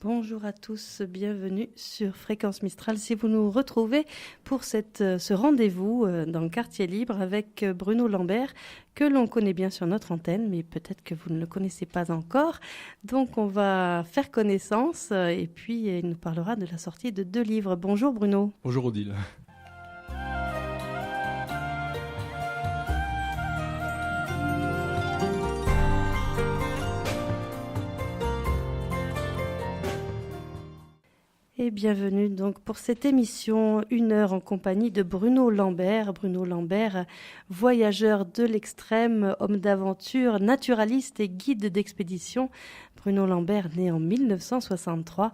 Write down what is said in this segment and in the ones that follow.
Bonjour à tous, bienvenue sur Fréquence Mistral. Si vous nous retrouvez pour ce rendez-vous dans le quartier libre avec Bruno Lambert, que l'on connaît bien sur notre antenne, mais peut-être que vous ne le connaissez pas encore. Donc on va faire connaissance et puis il nous parlera de la sortie de 2 livres. Bonjour Bruno. Bonjour Odile. Et bienvenue donc pour cette émission 1 heure en compagnie de Bruno Lambert. Bruno Lambert, voyageur de l'extrême, homme d'aventure, naturaliste et guide d'expédition. Bruno Lambert, né en 1963,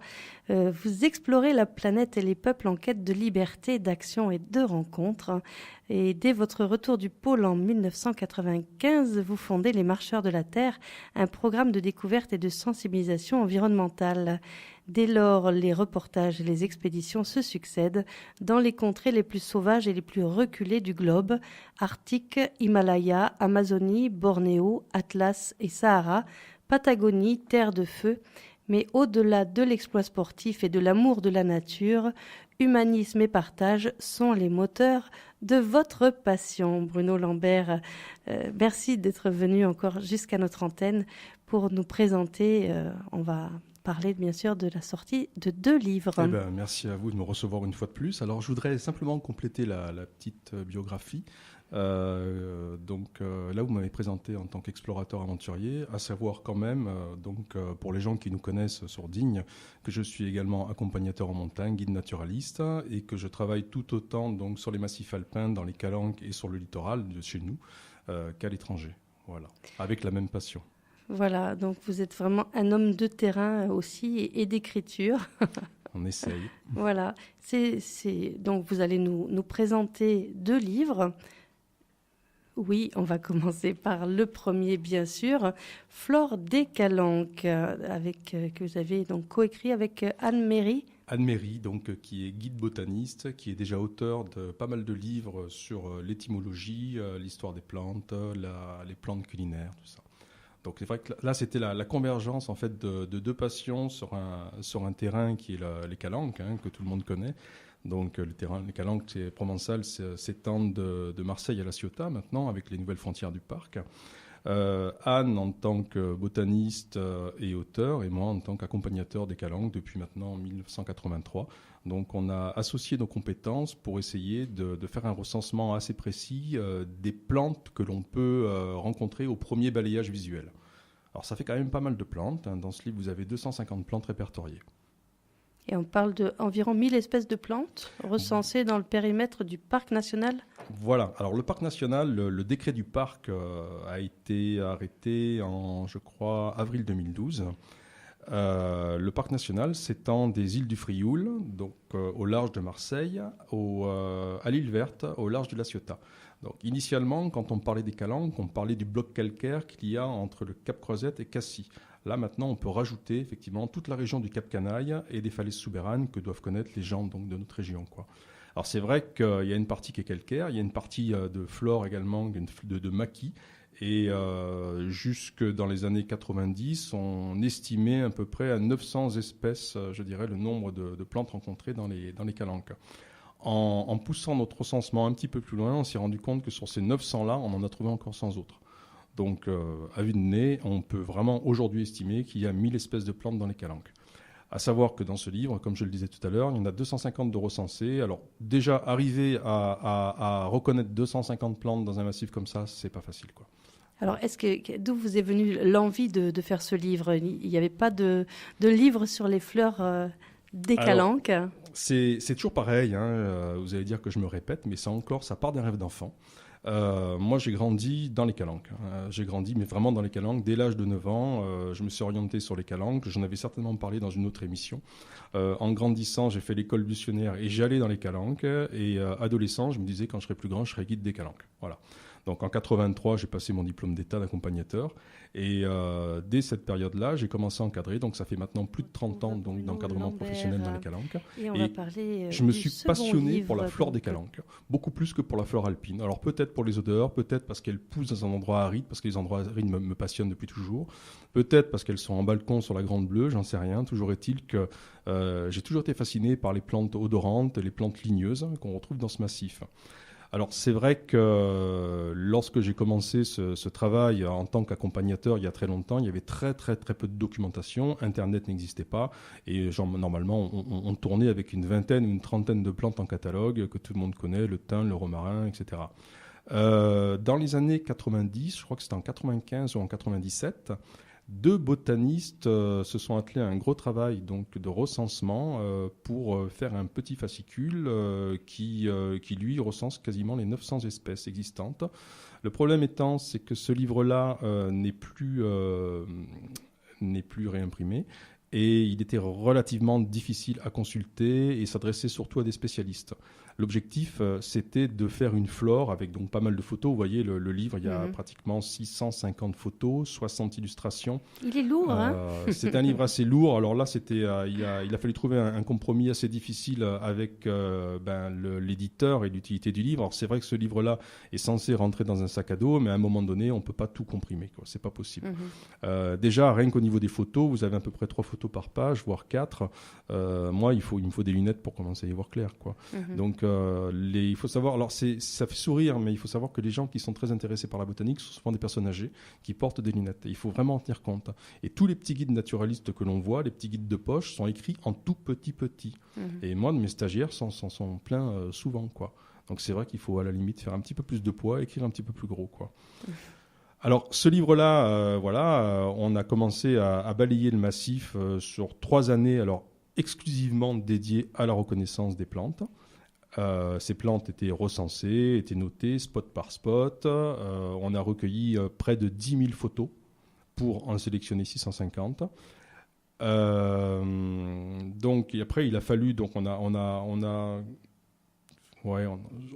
vous explorez la planète et les peuples en quête de liberté, d'action et de rencontres. Et dès votre retour du pôle en 1995, vous fondez les Marcheurs de la Terre, un programme de découverte et de sensibilisation environnementale. Dès lors, les reportages et les expéditions se succèdent dans les contrées les plus sauvages et les plus reculées du globe, Arctique, Himalaya, Amazonie, Bornéo, Atlas et Sahara, Patagonie, Terre de Feu. Mais au-delà de l'exploit sportif et de l'amour de la nature, humanisme et partage sont les moteurs de votre passion. Bruno Lambert, merci d'être venu encore jusqu'à notre antenne pour nous présenter. On va parler bien sûr de la sortie de 2 livres. Merci à vous de me recevoir une fois de plus. Alors je voudrais simplement compléter la petite biographie. Là vous m'avez présenté en tant qu'explorateur aventurier, à savoir quand même, pour les gens qui nous connaissent sur Digne, que je suis également accompagnateur en montagne, guide naturaliste, et que je travaille tout autant donc sur les massifs alpins, dans les calanques et sur le littoral de chez nous qu'à l'étranger. Voilà, avec la même passion. Voilà, donc vous êtes vraiment un homme de terrain aussi et d'écriture. On essaye. Voilà, donc vous allez nous présenter 2 livres. Oui, on va commencer par le premier, bien sûr, Flore des Calanques, que vous avez donc coécrit avec Anne Méry. Anne Méry, donc, qui est guide botaniste, qui est déjà auteur de pas mal de livres sur l'étymologie, l'histoire des plantes, les plantes culinaires, tout ça. Donc c'est vrai que là, c'était la convergence en fait de 2 passions sur un terrain qui est les Calanques, que tout le monde connaît. Donc les Calanques provençales s'étendent de Marseille à La Ciotat maintenant, avec les nouvelles frontières du parc. Anne en tant que botaniste et auteur, et moi en tant qu'accompagnateur des Calanques depuis maintenant 1983. Donc on a associé nos compétences pour essayer de faire un recensement assez précis des plantes que l'on peut rencontrer au premier balayage visuel. Alors ça fait quand même pas mal de plantes. Dans ce livre, vous avez 250 plantes répertoriées. Et on parle d'environ 1000 espèces de plantes recensées dans le périmètre du parc national. Voilà. Alors le parc national, le décret du parc a été arrêté en, je crois, avril 2012. Le parc national s'étend des îles du Frioul, donc au large de Marseille, à l'île Verte, au large de La Ciotat. Donc initialement, quand on parlait des Calanques, on parlait du bloc calcaire qu'il y a entre le Cap Croisette et Cassis. Là maintenant, on peut rajouter effectivement toute la région du Cap Canaille et des falaises souberaines que doivent connaître les gens donc, de notre région, quoi. Alors c'est vrai qu'il y a une partie qui est calcaire, il y a une partie de flore également, de maquis. Et jusque dans les années 90, on estimait à peu près à 900 espèces, je dirais, le nombre de plantes rencontrées dans les Calanques. En poussant notre recensement un petit peu plus loin, on s'est rendu compte que sur ces 900-là, on en a trouvé encore 100 autres. Donc, à vue de nez, on peut vraiment aujourd'hui estimer qu'il y a 1000 espèces de plantes dans les Calanques. À savoir que dans ce livre, comme je le disais tout à l'heure, il y en a 250 de recensés. Alors, déjà, arriver à reconnaître 250 plantes dans un massif comme ça, c'est pas facile, quoi. Alors, d'où vous est venue l'envie de faire ce livre ? Il n'y avait pas de livre sur les fleurs des Calanques ? C'est toujours pareil, vous allez dire que je me répète, mais ça part d'un rêve d'enfant. Moi, j'ai grandi dans les Calanques. J'ai grandi, mais vraiment dans les Calanques. Dès l'âge de 9 ans, je me suis orienté sur les Calanques. J'en avais certainement parlé dans une autre émission. En grandissant, j'ai fait l'école buissonnière et j'allais dans les Calanques. Et adolescent, je me disais, quand je serai plus grand, je serai guide des Calanques. Voilà. Donc en 83, j'ai passé mon diplôme d'état d'accompagnateur. Et dès cette période-là, j'ai commencé à encadrer. Donc ça fait maintenant plus de 30 ans donc, d'encadrement professionnel dans les calanques. Et on va parler je me suis passionné pour la flore donc, des calanques, beaucoup plus que pour la flore alpine. Alors peut-être pour les odeurs, peut-être parce qu'elles poussent dans un endroit aride, parce que les endroits arides me passionnent depuis toujours. Peut-être parce qu'elles sont en balcon sur la Grande Bleue, j'en sais rien. Toujours est-il que j'ai toujours été fasciné par les plantes odorantes, les plantes ligneuses qu'on retrouve dans ce massif. Alors c'est vrai que lorsque j'ai commencé ce travail en tant qu'accompagnateur il y a très longtemps, il y avait très peu de documentation, Internet n'existait pas et normalement on tournait avec une vingtaine ou une trentaine de plantes en catalogue que tout le monde connaît, le thym, le romarin, etc. Dans les années 90, je crois que c'était en 95 ou en 97, deux botanistes se sont attelés à un gros travail donc, de recensement pour faire un petit fascicule qui, lui, recense quasiment les 900 espèces existantes. Le problème étant, c'est que ce livre-là n'est plus réimprimé. Et il était relativement difficile à consulter et s'adressait surtout à des spécialistes. L'objectif, c'était de faire une flore avec donc pas mal de photos. Vous voyez, le livre, il y a pratiquement 650 photos, 60 illustrations. Il est lourd, hein ? C'est un livre assez lourd. Alors là, il a fallu trouver un compromis assez difficile avec l'éditeur et l'utilité du livre. Alors c'est vrai que ce livre-là est censé rentrer dans un sac à dos, mais à un moment donné, on ne peut pas tout comprimer, quoi. C'est pas possible. Déjà, rien qu'au niveau des photos, vous avez à peu près 3 photos par page, voire 4. Moi, il me faut des lunettes pour commencer à y voir clair, quoi. Donc, il faut savoir, alors ça fait sourire, mais il faut savoir que les gens qui sont très intéressés par la botanique sont souvent des personnes âgées qui portent des lunettes. Et il faut vraiment en tenir compte. Et tous les petits guides naturalistes que l'on voit, les petits guides de poche, sont écrits en tout petit. Et moi, de mes stagiaires s'en sont pleins souvent, quoi. Donc c'est vrai qu'il faut à la limite faire un petit peu plus de poids, écrire un petit peu plus gros, quoi. Alors, ce livre-là, on a commencé à balayer le massif sur 3 années, alors exclusivement dédiées à la reconnaissance des plantes. Ces plantes étaient recensées, étaient notées spot par spot. On a recueilli près de 10 000 photos pour en sélectionner 650. Donc, et après, il a fallu, donc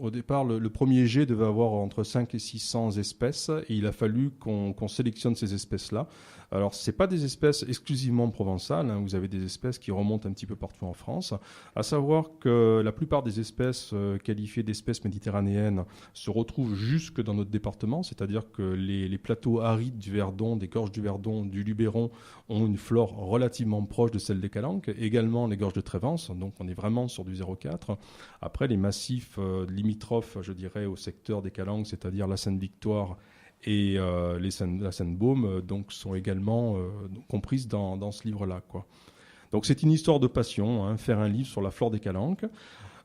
au départ, le premier jet devait avoir entre 5 et 600 espèces et il a fallu qu'on sélectionne ces espèces-là. Alors, ce n'est pas des espèces exclusivement provençales, hein. Vous avez des espèces qui remontent un petit peu partout en France. À savoir que la plupart des espèces qualifiées d'espèces méditerranéennes se retrouvent jusque dans notre département, c'est-à-dire que les plateaux arides du Verdon, des gorges du Verdon, du Luberon ont une flore relativement proche de celle des Calanques. Également les gorges de Trévence, donc on est vraiment sur du 0,4. Après, les massifs limitrophes, je dirais, au secteur des Calanques, c'est-à-dire la Sainte-Victoire et la Seine-Baume, donc sont également comprises dans ce livre-là, quoi. Donc c'est une histoire de passion, hein, faire un livre sur la flore des Calanques.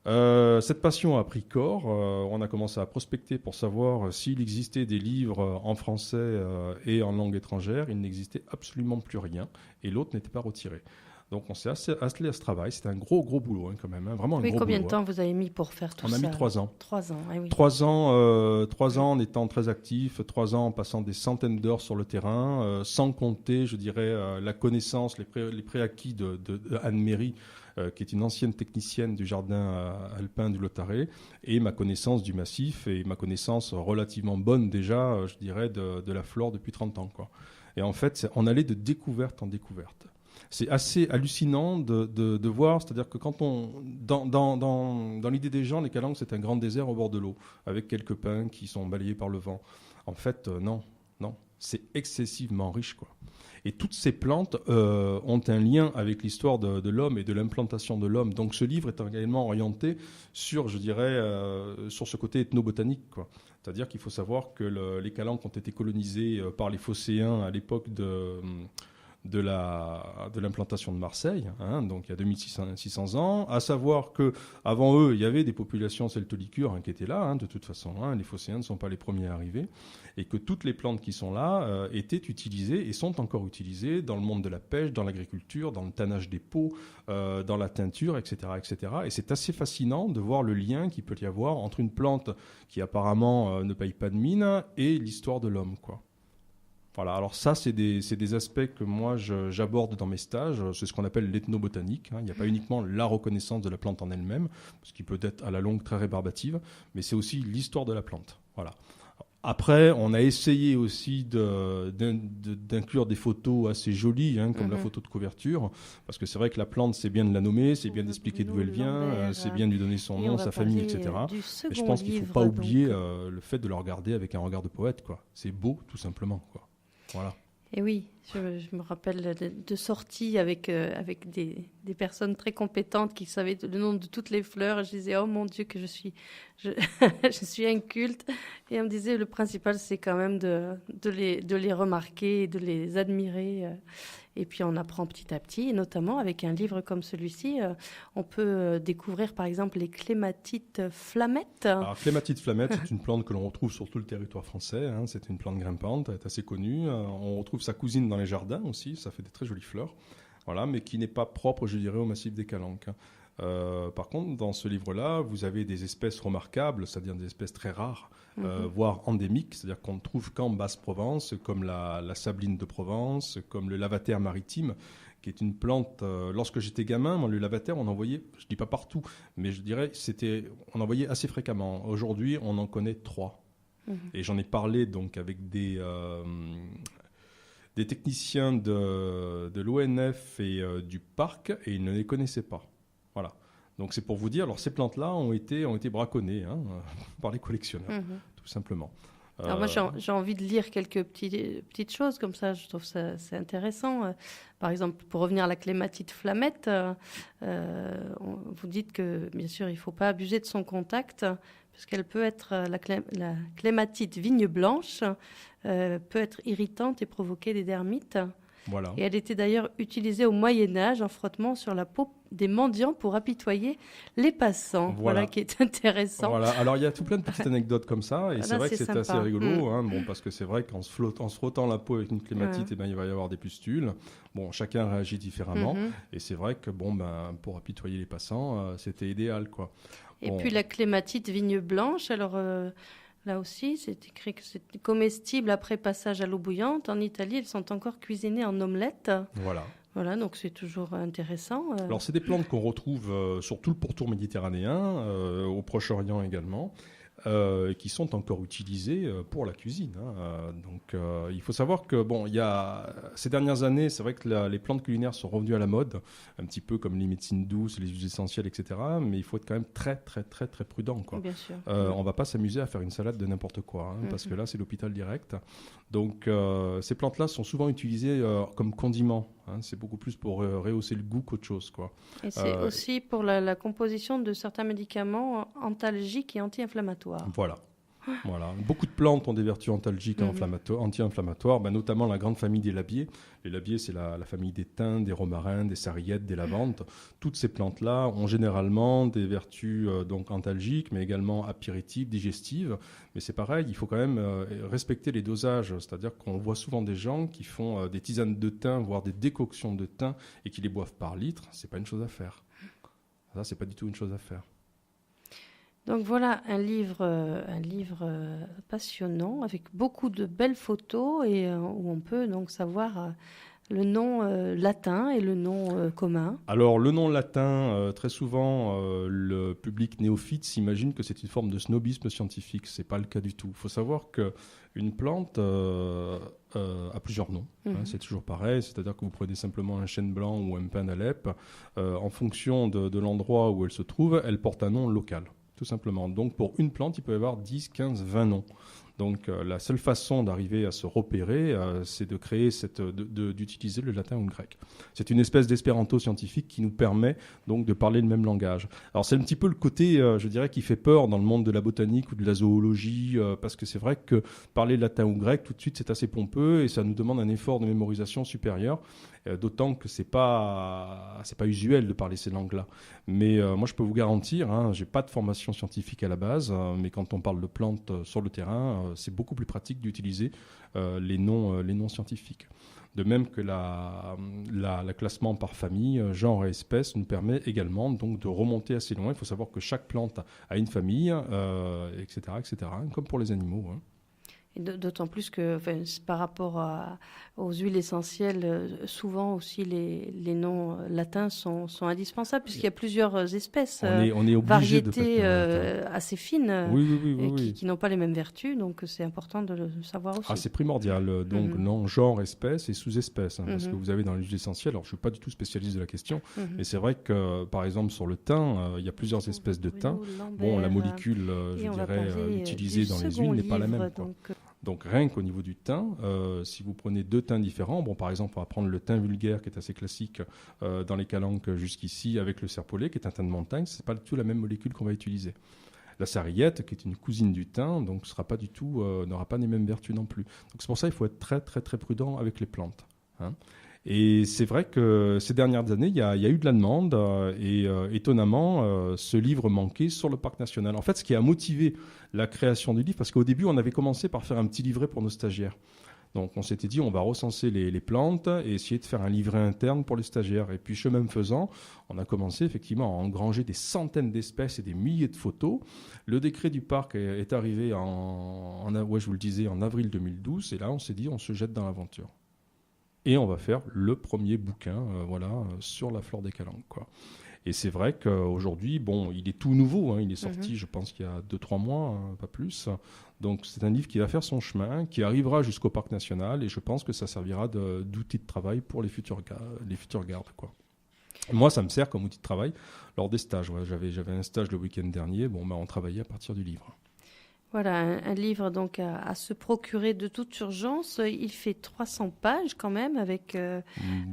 Cette passion a pris corps. On a commencé à prospecter pour savoir s'il existait des livres en français et en langue étrangère. Il n'existait absolument plus rien et l'autre n'était pas retiré. Donc on s'est attelé à ce travail. C'était un gros boulot, hein, quand même, hein, vraiment un gros boulot. Combien de temps vous avez mis pour faire tout ça ? On a mis 3 ans. 3 ans, oui. 3 ans en étant très actif, 3 ans en passant des centaines d'heures sur le terrain, sans compter, je dirais, la connaissance, les préacquis de Anne-Méry, qui est une ancienne technicienne du jardin alpin du Lotaret, et ma connaissance du massif et ma connaissance relativement bonne déjà, je dirais, de la flore depuis 30 ans, quoi. Et en fait, on allait de découverte en découverte. C'est assez hallucinant de voir, c'est-à-dire que quand dans l'idée des gens, les Calanques, c'est un grand désert au bord de l'eau, avec quelques pins qui sont balayés par le vent. En fait, non, c'est excessivement riche, quoi. Et toutes ces plantes ont un lien avec l'histoire de l'homme et de l'implantation de l'homme. Donc ce livre est également orienté sur, je dirais, sur ce côté ethnobotanique, quoi. C'est-à-dire qu'il faut savoir que les Calanques ont été colonisés par les Phocéens à l'époque de l'implantation de Marseille, hein, donc il y a 2600 ans, à savoir qu'avant eux, il y avait des populations celto-ligures, hein, qui étaient là, hein, de toute façon, hein, les Phocéens ne sont pas les premiers à arriver, et que toutes les plantes qui sont là étaient utilisées et sont encore utilisées dans le monde de la pêche, dans l'agriculture, dans le tannage des peaux, dans la teinture, etc., etc. Et c'est assez fascinant de voir le lien qu'il peut y avoir entre une plante qui apparemment ne paye pas de mine et l'histoire de l'homme, quoi. Voilà, alors ça, c'est des aspects que moi, j'aborde dans mes stages. C'est ce qu'on appelle l'ethnobotanique, hein. Il n'y a pas uniquement la reconnaissance de la plante en elle-même, ce qui peut être à la longue très rébarbative, mais c'est aussi l'histoire de la plante. Voilà. Après, on a essayé aussi d'inclure des photos assez jolies, comme la photo de couverture, parce que c'est vrai que la plante, c'est bien de la nommer, c'est bien d'expliquer d'où elle vient, c'est bien de lui donner son nom, sa famille, etc. Et je pense qu'il ne faut pas oublier le fait de le regarder avec un regard de poète, quoi. C'est beau, tout simplement, quoi. Voilà. Et oui, je me rappelle de sorties avec des personnes très compétentes qui savaient le nom de toutes les fleurs. Je disais, oh mon Dieu, que je suis inculte. Et on me disait, le principal, c'est quand même de les remarquer et de les admirer. Et puis on apprend petit à petit, et notamment avec un livre comme celui-ci, on peut découvrir par exemple les clématites flammettes. Alors, clématite flammette, c'est une plante que l'on retrouve sur tout le territoire français. C'est une plante grimpante, elle est assez connue. On retrouve sa cousine dans les jardins aussi, ça fait des très jolies fleurs. Voilà, mais qui n'est pas propre, je dirais, au massif des Calanques. Par contre, dans ce livre-là, vous avez des espèces remarquables, c'est-à-dire des espèces très rares, voire endémiques, c'est-à-dire qu'on ne trouve qu'en Basse-Provence, comme la sabline de Provence, comme le lavater maritime, qui est une plante. Lorsque j'étais gamin, moi, le lavater, on en voyait, je ne dis pas partout, mais je dirais, on en voyait assez fréquemment. Aujourd'hui, on en connaît 3. Et j'en ai parlé donc avec des techniciens de l'ONF et du parc, et ils ne les connaissaient pas. Voilà. Donc c'est pour vous dire, alors ces plantes-là ont été braconnées par les collectionneurs, tout simplement. Alors moi j'ai envie de lire quelques petites choses comme ça, je trouve ça c'est intéressant. Par exemple, pour revenir à la clématite flammette, vous dites que bien sûr il ne faut pas abuser de son contact, puisqu'elle peut être, la clématite vigne blanche, peut être irritante et provoquer des dermites. Voilà. Et elle était d'ailleurs utilisée au Moyen-Âge en frottement sur la peau des mendiants pour apitoyer les passants. Voilà qui est intéressant. Voilà. Alors il y a tout plein de petites anecdotes comme ça, et c'est vrai que c'est sympa. assez rigolo, parce que c'est vrai qu'en se frottant la peau avec une clématite, il va y avoir des pustules. Bon, chacun réagit différemment, et c'est vrai que pour apitoyer les passants, c'était idéal, quoi. Et puis la clématite vigne blanche, alors là aussi, c'est écrit que c'est comestible après passage à l'eau bouillante. En Italie, elles sont encore cuisinées en omelette. Voilà, donc c'est toujours intéressant. Alors, c'est des plantes qu'on retrouve sur tout le pourtour méditerranéen, au Proche-Orient également, qui sont encore utilisées pour la cuisine. Donc, il faut savoir que, ces dernières années, c'est vrai que les plantes culinaires sont revenues à la mode, un petit peu comme les médecines douces, les huiles essentielles, etc. Mais il faut être quand même très, très, très, très prudent, quoi. Bien sûr. On ne va pas s'amuser à faire une salade de n'importe quoi, parce que là, c'est l'hôpital direct. Donc, ces plantes-là sont souvent utilisées comme condiments. C'est beaucoup plus pour rehausser le goût qu'autre chose, quoi. Et c'est aussi pour la composition de certains médicaments antalgiques et anti-inflammatoires. Voilà. Beaucoup de plantes ont des vertus antalgiques et anti-inflammatoires, notamment la grande famille des labiers. Les labiers, c'est la famille des thym, des romarins, des sarriètes, des lavantes. Toutes ces plantes-là ont généralement des vertus donc antalgiques, mais également apéritives, digestives. Mais c'est pareil, il faut quand même respecter les dosages. C'est-à-dire qu'on voit souvent des gens qui font des tisanes de thym, voire des décoctions de thym, et qui les boivent par litre. C'est pas une chose à faire. Ça, c'est pas du tout une chose à faire. Donc voilà un livre passionnant avec beaucoup de belles photos et où on peut donc savoir le nom latin et le nom commun. Alors le nom latin, très souvent le public néophyte s'imagine que c'est une forme de snobisme scientifique. C'est pas le cas du tout. Il faut savoir qu'une plante a plusieurs noms. C'est toujours pareil, c'est-à-dire que vous prenez simplement un chêne blanc ou un pin d'Alep, en fonction de l'endroit où elle se trouve, elle porte un nom local. Tout simplement. Donc, pour une plante, il peut y avoir 10, 15, 20 noms. Donc, la seule façon d'arriver à se repérer, c'est de créer d'utiliser le latin ou le grec. C'est une espèce d'espéranto scientifique qui nous permet donc de parler le même langage. Alors, c'est un petit peu le côté, je dirais, qui fait peur dans le monde de la botanique ou de la zoologie, parce que c'est vrai que parler latin ou grec, tout de suite, c'est assez pompeux et ça nous demande un effort de mémorisation supérieur. D'autant que c'est pas usuel de parler ces langues-là. Mais moi, je peux vous garantir, j'ai pas de formation scientifique à la base, mais quand on parle de plantes sur le terrain, c'est beaucoup plus pratique d'utiliser les noms scientifiques. De même que le classement par famille, genre et espèce nous permet également donc de remonter assez loin. Il faut savoir que chaque plante a une famille, etc., etc., comme pour les animaux. Et d'autant plus que par rapport aux huiles essentielles, souvent aussi les noms latins sont indispensables puisqu'il y a plusieurs espèces, On est obligé de passer variétés en latin. assez fines Oui. qui n'ont pas les mêmes vertus. Donc c'est important de le savoir aussi. Ah, c'est primordial. Donc, nom, genre, espèce et sous-espèce. Parce que vous avez dans les huiles essentielles, alors je ne suis pas du tout spécialiste de la question, mais c'est vrai que, par exemple, sur le thym, il y a plusieurs espèces de thym. Bon, la molécule, je dirais, utilisée dans les huiles n'est pas la même. Donc, rien qu'au niveau du thym, si vous prenez 2 thym différents, bon, par exemple, on va prendre le thym vulgaire qui est assez classique dans les calanques jusqu'ici, avec le serpolet qui est un thym de montagne, ce n'est pas du tout la même molécule qu'on va utiliser. La sarriette, qui est une cousine du thym, donc n'aura pas les mêmes vertus non plus. Donc c'est pour ça qu'il faut être très très très prudent avec les plantes. Et c'est vrai que ces dernières années, il y a eu de la demande et étonnamment, ce livre manquait sur le parc national. En fait, ce qui a motivé la création du livre, parce qu'au début, on avait commencé par faire un petit livret pour nos stagiaires. Donc on s'était dit, on va recenser les plantes et essayer de faire un livret interne pour les stagiaires. Et puis chemin faisant, on a commencé effectivement à engranger des centaines d'espèces et des milliers de photos. Le décret du parc est arrivé je vous le disais, en avril 2012. Et là, on s'est dit, on se jette dans l'aventure. Et on va faire le premier bouquin sur la flore des calanques, quoi. Et c'est vrai qu'aujourd'hui, bon, il est tout nouveau. Il est sorti, je pense qu'il y a 2-3 mois, pas plus. Donc c'est un livre qui va faire son chemin, qui arrivera jusqu'au parc national. Et je pense que ça servira d'outil de travail pour les futurs gardes, quoi. Moi, ça me sert comme outil de travail lors des stages. J'avais un stage le week-end dernier. On travaillait à partir du livre. Voilà, un livre donc à se procurer de toute urgence. Il fait 300 pages quand même, avec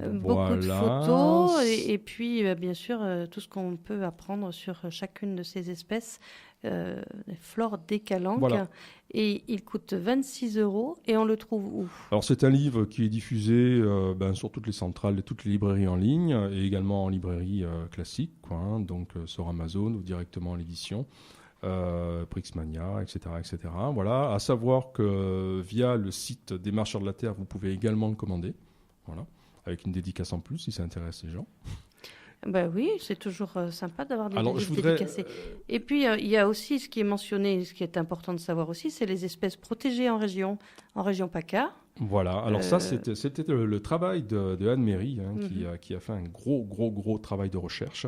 beaucoup de photos et puis bien sûr tout ce qu'on peut apprendre sur chacune de ces espèces, les flores des calanques. Voilà. Et il coûte 26 € et on le trouve où? Alors c'est un livre qui est diffusé sur toutes les centrales, toutes les librairies en ligne et également en librairie classique, donc sur Amazon ou directement en l'édition. Prixmania, etc., etc. Voilà, à savoir que via le site des Marcheurs de la Terre, vous pouvez également le commander, avec une dédicace en plus si ça intéresse les gens. Ben oui, c'est toujours sympa d'avoir des livres dédicacés. Et puis il y a aussi ce qui est mentionné, ce qui est important de savoir aussi, c'est les espèces protégées en région PACA. Voilà, alors ça c'était le travail de Anne-Méry qui a fait un gros travail de recherche.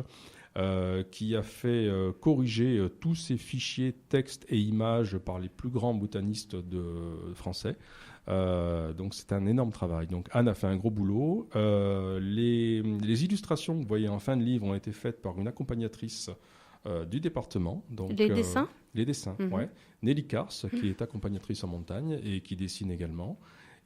Qui a fait corriger tous ces fichiers textes et images par les plus grands botanistes français. Donc c'est un énorme travail. Donc Anne a fait un gros boulot. Les illustrations que vous voyez en fin de livre ont été faites par une accompagnatrice du département. Donc, les dessins ouais. Nelly Kars, qui est accompagnatrice en montagne et qui dessine également.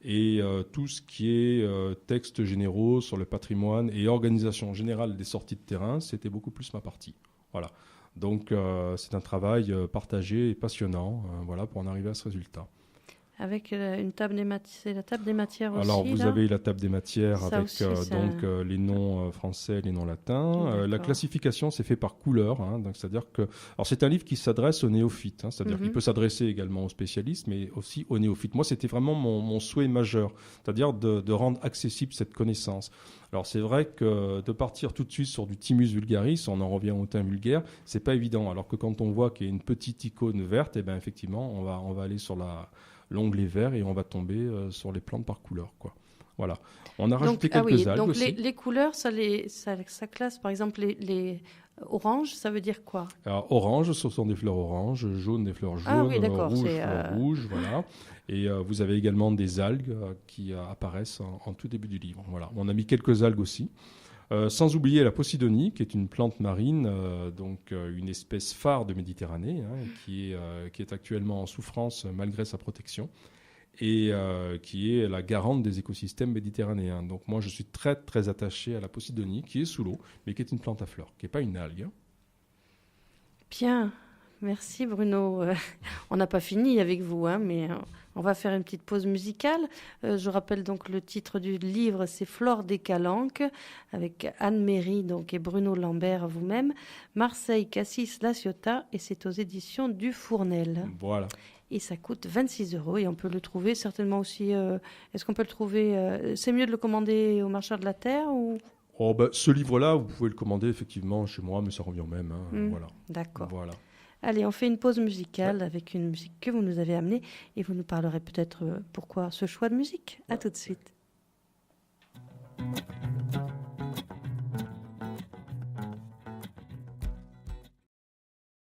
Et tout ce qui est textes généraux sur le patrimoine et organisation générale des sorties de terrain, c'était beaucoup plus ma partie. Voilà. Donc c'est un travail partagé et passionnant pour en arriver à ce résultat. Avec une table des matières, c'est la table des matières aussi. Alors vous avez la table des matières ça avec aussi, les noms français, les noms latins. La classification c'est fait par couleur, donc c'est-à-dire que alors c'est un livre qui s'adresse aux néophytes, c'est-à-dire qu'il peut s'adresser également aux spécialistes, mais aussi aux néophytes. Moi c'était vraiment mon souhait majeur, c'est-à-dire de rendre accessible cette connaissance. Alors c'est vrai que de partir tout de suite sur du Thymus vulgaris, on en revient au thym vulgaire, c'est pas évident. Alors que quand on voit qu'il y a une petite icône verte, et ben effectivement on va aller sur l'onglet vert et on va tomber sur les plantes par couleur, quoi. Voilà. On a rajouté quelques algues donc aussi. Les couleurs, ça classe, par exemple, les oranges, ça veut dire quoi? Alors, orange, ce sont des fleurs oranges, jaune, des fleurs jaunes, rouge, fleurs rouges, voilà. Et vous avez également des algues qui apparaissent en tout début du livre. Voilà. On a mis quelques algues aussi. Sans oublier la Posidonie, qui est une plante marine, une espèce phare de Méditerranée, qui est actuellement en souffrance malgré sa protection, et qui est la garante des écosystèmes méditerranéens. Donc moi, je suis très très attaché à la Posidonie, qui est sous l'eau, mais qui est une plante à fleurs, qui n'est pas une algue. Bien, merci Bruno. On n'a pas fini avec vous, mais... On va faire une petite pause musicale. Je rappelle donc le titre du livre, c'est Flore des Calanques, avec Anne-Méry et Bruno Lambert, vous-même. Marseille, Cassis, La Ciotat, et c'est aux éditions du Fournel. Voilà. Et ça coûte 26 € et on peut le trouver certainement aussi... est-ce qu'on peut le trouver... c'est mieux de le commander au Marcheurs de la Terre ou... Ce livre-là, vous pouvez le commander effectivement chez moi, mais ça revient au même. Voilà. D'accord. Voilà. Allez, on fait une pause musicale avec une musique que vous nous avez amenée et vous nous parlerez peut-être pourquoi ce choix de musique. À tout de suite.